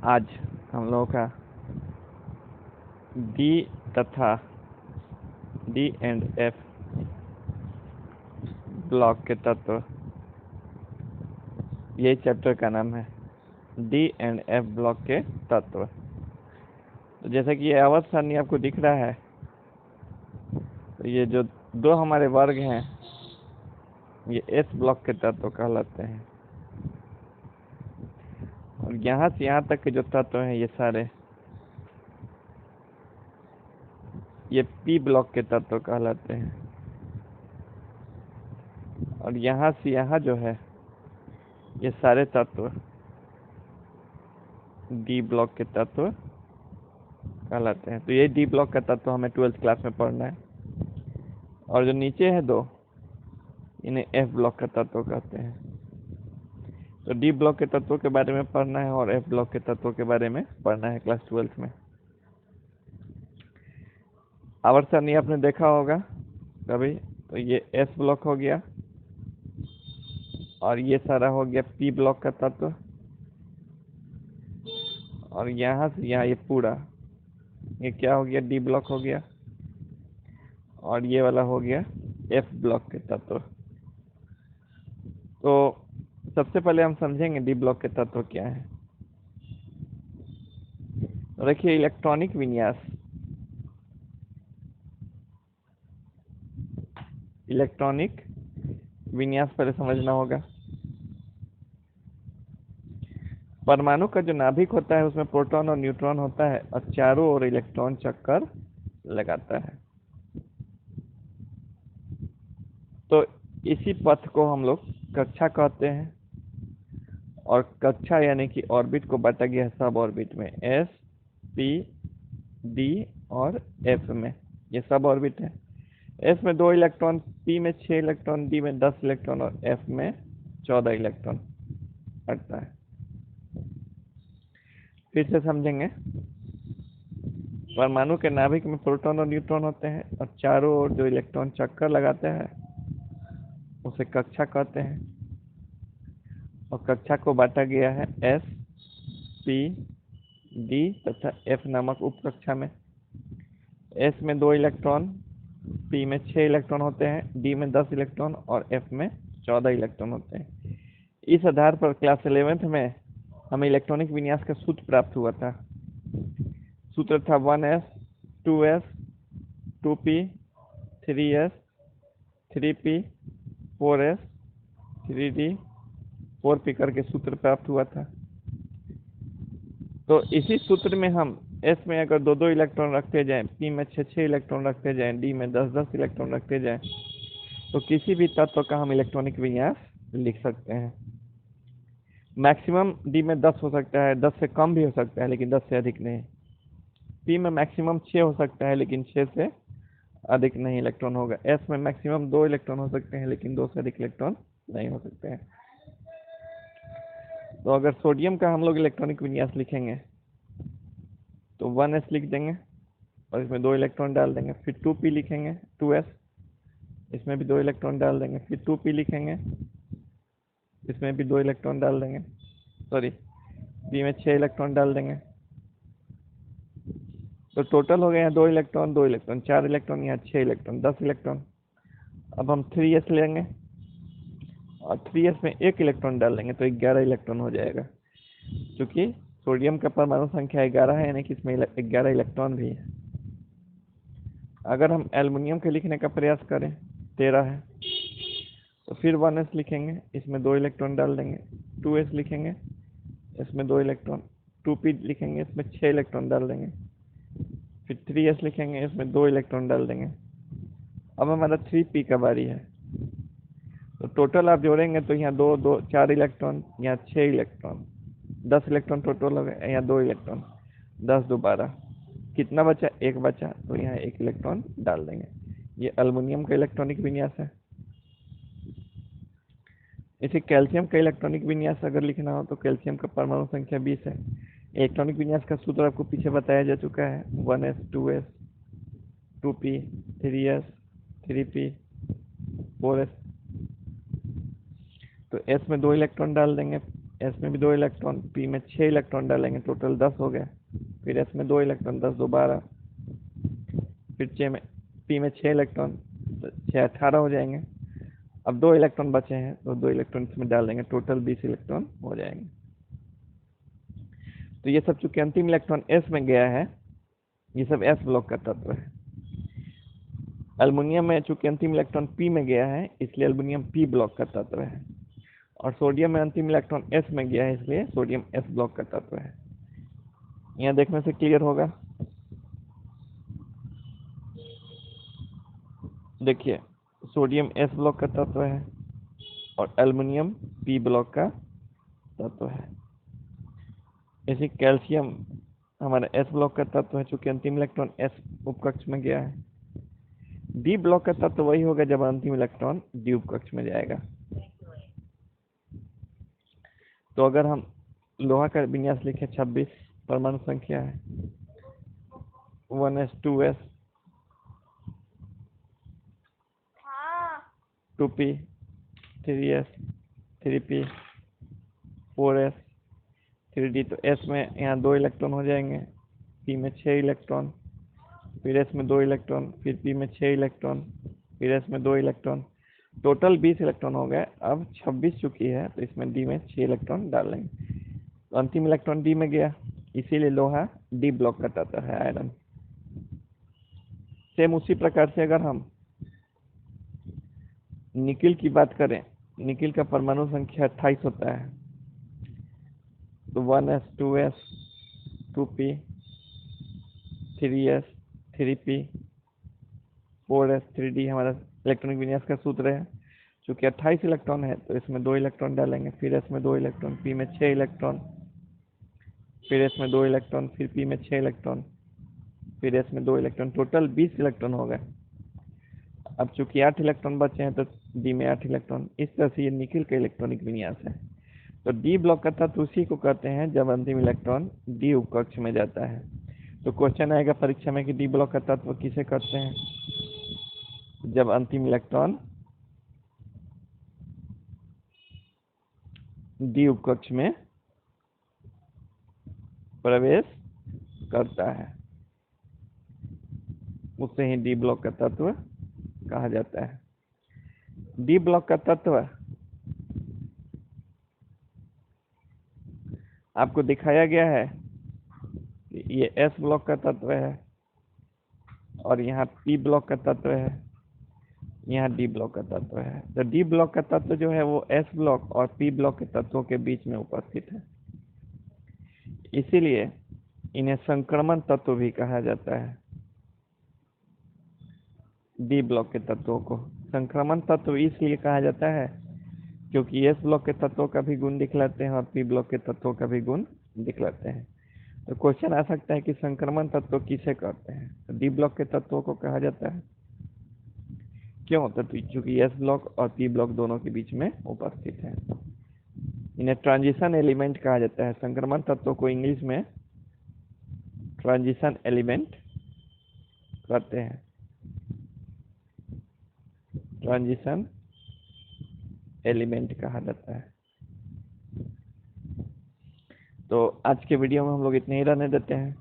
आज हम लोगों का डी तथा डी एंड एफ ब्लॉक के तत्व, यही चैप्टर का नाम है, डी एंड एफ ब्लॉक के तत्व। तो जैसा कि ये आवर्त सारणी आपको दिख रहा है, तो ये जो दो हमारे वर्ग हैं ये एस ब्लॉक के तत्व कहलाते हैं, और यहाँ से यहाँ तक के जो तत्व हैं ये सारे ये पी ब्लॉक के तत्व कहलाते हैं, और यहाँ से यहाँ जो है ये सारे तत्व डी ब्लॉक के तत्व कहलाते हैं। तो ये डी ब्लॉक का तत्व हमें 12th क्लास में पढ़ना है, और जो नीचे है दो, इन्हें एफ ब्लॉक का तत्व कहते हैं। तो डी ब्लॉक के तत्वों के बारे में पढ़ना है और एफ ब्लॉक के तत्वों के बारे में पढ़ना है क्लास 12th में। आवर्त सारणी आपने देखा होगा कभी, तो ये एस ब्लॉक हो गया, और ये सारा हो गया पी ब्लॉक का तत्व, और यहाँ से यहाँ ये पूरा ये क्या हो गया, डी ब्लॉक हो गया, और ये वाला हो गया एफ ब्लॉक के तत्व। तो सबसे पहले हम समझेंगे डी ब्लॉक के तत्व क्या है। तो देखिए, इलेक्ट्रॉनिक विन्यास, इलेक्ट्रॉनिक विन्यास पहले समझना होगा। परमाणु का जो नाभिक होता है उसमें प्रोटॉन और न्यूट्रॉन होता है, और चारों ओर इलेक्ट्रॉन चक्कर लगाता है। तो इसी पथ को हम लोग कक्षा कहते हैं, और कक्षा यानी कि ऑर्बिट को बांटा गया है सब ऑर्बिट में, एस, पी, डी और एफ में। ये सब ऑर्बिट है। एस में 2 इलेक्ट्रॉन, पी में 6 इलेक्ट्रॉन, डी में 10 इलेक्ट्रॉन और एफ में 14 इलेक्ट्रॉन अटता है। फिर से समझेंगे। परमाणु के नाभिक में प्रोटॉन और न्यूट्रॉन होते हैं, और चारों ओर जो इलेक्ट्रॉन चक्कर लगाते हैं उसे कक्षा कहते हैं, और कक्षा को बांटा गया है एस, पी, डी तथा एफ नामक उप कक्षा में। एस में 2 इलेक्ट्रॉन, पी में 6 इलेक्ट्रॉन होते हैं, डी में 10 इलेक्ट्रॉन और एफ में 14 इलेक्ट्रॉन होते हैं। इस आधार पर क्लास 11th में हमें इलेक्ट्रॉनिक विन्यास का सूत्र प्राप्त हुआ था। सूत्र था 1s, 2s, 2p, 3s, 3p, 4s, 3d, 4p करके सूत्र प्राप्त हुआ था। तो इसी सूत्र में हम एस में अगर 2-2 इलेक्ट्रॉन रखते जाएं, पी में 6-6 इलेक्ट्रॉन रखते जाएं, डी में 10-10 इलेक्ट्रॉन रखते जाएं, तो किसी भी तत्व का हम इलेक्ट्रॉनिक विन्यास लिख सकते हैं। मैक्सिमम डी में 10 हो सकता है, 10 से कम भी हो सकता है लेकिन 10 से अधिक नहीं। पी में मैक्सिमम 6 हो सकता है लेकिन 6 से अधिक नहीं इलेक्ट्रॉन होगा। एस में मैक्सिमम 2 इलेक्ट्रॉन हो सकते हैं लेकिन 2 से अधिक इलेक्ट्रॉन नहीं हो सकते हैं। तो अगर सोडियम का हम लोग इलेक्ट्रॉनिक विन्यास लिखेंगे तो 1s लिख देंगे और इसमें 2 इलेक्ट्रॉन डाल देंगे, फिर 2p लिखेंगे, 2s, इसमें भी 2 इलेक्ट्रॉन डाल देंगे, फिर 2p लिखेंगे, इसमें भी 2 इलेक्ट्रॉन डाल देंगे, सॉरी p में 6 इलेक्ट्रॉन डाल देंगे। तो टोटल हो गए हैं 2 इलेक्ट्रॉन, 2 इलेक्ट्रॉन, 4 इलेक्ट्रॉन, यहाँ 6 इलेक्ट्रॉन, 10 इलेक्ट्रॉन। अब हम 3s लेंगे और 3s में 1 इलेक्ट्रॉन डाल देंगे तो 11 इलेक्ट्रॉन हो जाएगा। क्योंकि सोडियम का परमाणु संख्या 11 है, यानी कि इसमें 11 इलेक्ट्रॉन भी है। अगर हम एल्युमिनियम के लिखने का प्रयास करें, 13 है, तो फिर 1s लिखेंगे, इसमें 2 इलेक्ट्रॉन डाल देंगे, 2s लिखेंगे, इसमें 2 इलेक्ट्रॉन, 2p लिखेंगे, इसमें 6 इलेक्ट्रॉन डाल देंगे, फिर 3s लिखेंगे, इसमें 2 इलेक्ट्रॉन डाल देंगे। अब हमारा 3p का बारी है। तो टोटल आप जोड़ेंगे तो यहाँ 2 4 इलेक्ट्रॉन, यहाँ 6 इलेक्ट्रॉन, 10 इलेक्ट्रॉन टोटल हो गए, यहाँ 2 इलेक्ट्रॉन, 10 2 12, कितना बचा, 1 बचा, तो यहाँ 1 इलेक्ट्रॉन डाल देंगे। ये एल्युमिनियम का इलेक्ट्रॉनिक विन्यास है। इसे कैल्शियम का इलेक्ट्रॉनिक विन्यास अगर लिखना हो तो कैल्शियम का परमाणु संख्या 20 है। इलेक्ट्रॉनिक विन्यास का सूत्र आपको पीछे बताया जा चुका है, 1s, 2s, 2p, 3s, 3p, 4s। तो s में 2 इलेक्ट्रॉन डाल देंगे, एस में भी 2 इलेक्ट्रॉन, पी में 6 इलेक्ट्रॉन डालेंगे, टोटल 10 हो गए। फिर एस में 2 इलेक्ट्रॉन, 10 2 12। फिर पी में 6 इलेक्ट्रॉन, 6 18 हो जाएंगे। अब 2 इलेक्ट्रॉन बचे हैं तो 2 इलेक्ट्रॉन इसमें डाल देंगे, टोटल 20 इलेक्ट्रॉन हो जाएंगे। तो ये सब चूंकि अंतिम इलेक्ट्रॉन एस में गया है, ये सब एस ब्लॉक का तत्व है। एल्युमिनियम में चूंकि अंतिम इलेक्ट्रॉन पी में गया है, इसलिए एल्युमिनियम पी ब्लॉक का तत्व है। और सोडियम में अंतिम इलेक्ट्रॉन एस में गया है, इसलिए सोडियम एस ब्लॉक का तत्व है। यहाँ देखने से क्लियर होगा। देखिए, सोडियम एस ब्लॉक का तत्व है और एल्युमिनियम पी ब्लॉक का तत्व है। इसी कैल्शियम हमारा एस ब्लॉक का तत्व है, चूंकि अंतिम इलेक्ट्रॉन एस उपकक्ष में गया है। डी ब्लॉक का तत्व वही होगा जब अंतिम इलेक्ट्रॉन डी उपकक्ष में जाएगा। तो अगर हम लोहा का विन्यास लिखे, 26 परमाणु संख्या है, 1s 2s 2p 3s 3p 4s 3d। तो s में यहाँ 2 इलेक्ट्रॉन हो जाएंगे, p में 6 इलेक्ट्रॉन, फिर s में 2 इलेक्ट्रॉन, फिर p में 6 इलेक्ट्रॉन, फिर s में 2 इलेक्ट्रॉन, टोटल 20 इलेक्ट्रॉन हो गए। अब 26 चुकी है तो इसमें d में 6 इलेक्ट्रॉन डाल लेंगे। तो अंतिम इलेक्ट्रॉन d में गया, इसीलिए लोहा डी ब्लॉक का तत्व है, आयरन। सेम उसी प्रकार से अगर हम निकिल की बात करें, निकिल का परमाणु संख्या 28 होता है। तो 1s 2s 2p 3s 3p 4s 3d हमारा इलेक्ट्रॉनिक विन्यास का सूत्र है। चूंकि 28 इलेक्ट्रॉन है तो इसमें 2 इलेक्ट्रॉन डालेंगे, फिर s में 2 इलेक्ट्रॉन, p में 6 इलेक्ट्रॉन, फिर s में 2 इलेक्ट्रॉन, फिर p में 6 इलेक्ट्रॉन, फिर s में 2 इलेक्ट्रॉन, टोटल 20 इलेक्ट्रॉन हो गए। अब चूंकि 8 इलेक्ट्रॉन बचे हैं तो d में 8 इलेक्ट्रॉन। इस तरह से ये निकिल का इलेक्ट्रॉनिक विन्यास है। तो डी ब्लॉक का तत्व उसी को कहते हैं जब अंतिम इलेक्ट्रॉन डी उपकक्ष में जाता है। तो क्वेश्चन आएगा परीक्षा में कि डी ब्लॉक का तत्व किसे कहते हैं? जब अंतिम इलेक्ट्रॉन डी उपकक्ष में प्रवेश करता है, उसे ही डी ब्लॉक का तत्व कहा जाता है। डी ब्लॉक का तत्व आपको दिखाया गया है कि ये एस ब्लॉक का तत्व है और यहाँ पी ब्लॉक का तत्व है, यहाँ डी ब्लॉक का तत्व है। तो डी ब्लॉक का तत्व जो है वो एस ब्लॉक और पी ब्लॉक के तत्वों के बीच में उपस्थित है, इसीलिए इन्हें संक्रमण तत्व भी कहा जाता है। डी ब्लॉक के तत्वों को संक्रमण तत्व इसलिए कहा जाता है क्योंकि एस ब्लॉक के तत्वों का भी गुण दिखलाते हैं और पी ब्लॉक के तत्वों का भी गुण दिखलाते हैं। तो क्वेश्चन आ सकता है कि संक्रमण तत्व किसे कहते हैं? तो डी ब्लॉक के तत्वों को कहा जाता है। क्यों? तो चूंकि एस ब्लॉक और पी ब्लॉक दोनों के बीच में उपस्थित है, इन्हें ट्रांजिशन एलिमेंट कहा जाता है। संक्रमण तत्वों को इंग्लिश में ट्रांजिशन एलिमेंट कहते हैं। ट्रांजिशन एलिमेंट कहा जाता है। तो आज के वीडियो में हम लोग इतने ही रहने देते हैं।